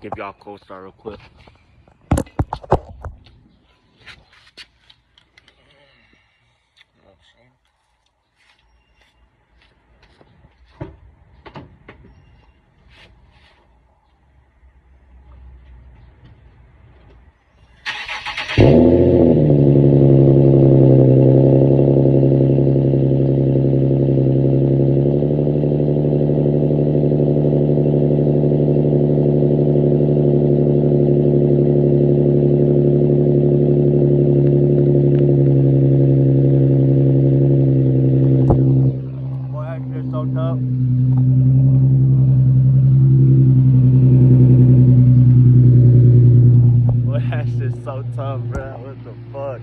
Give y'all a cold start real quick. Boy, that shit's so tough. Boy, that shit's so tough, bro. What the fuck?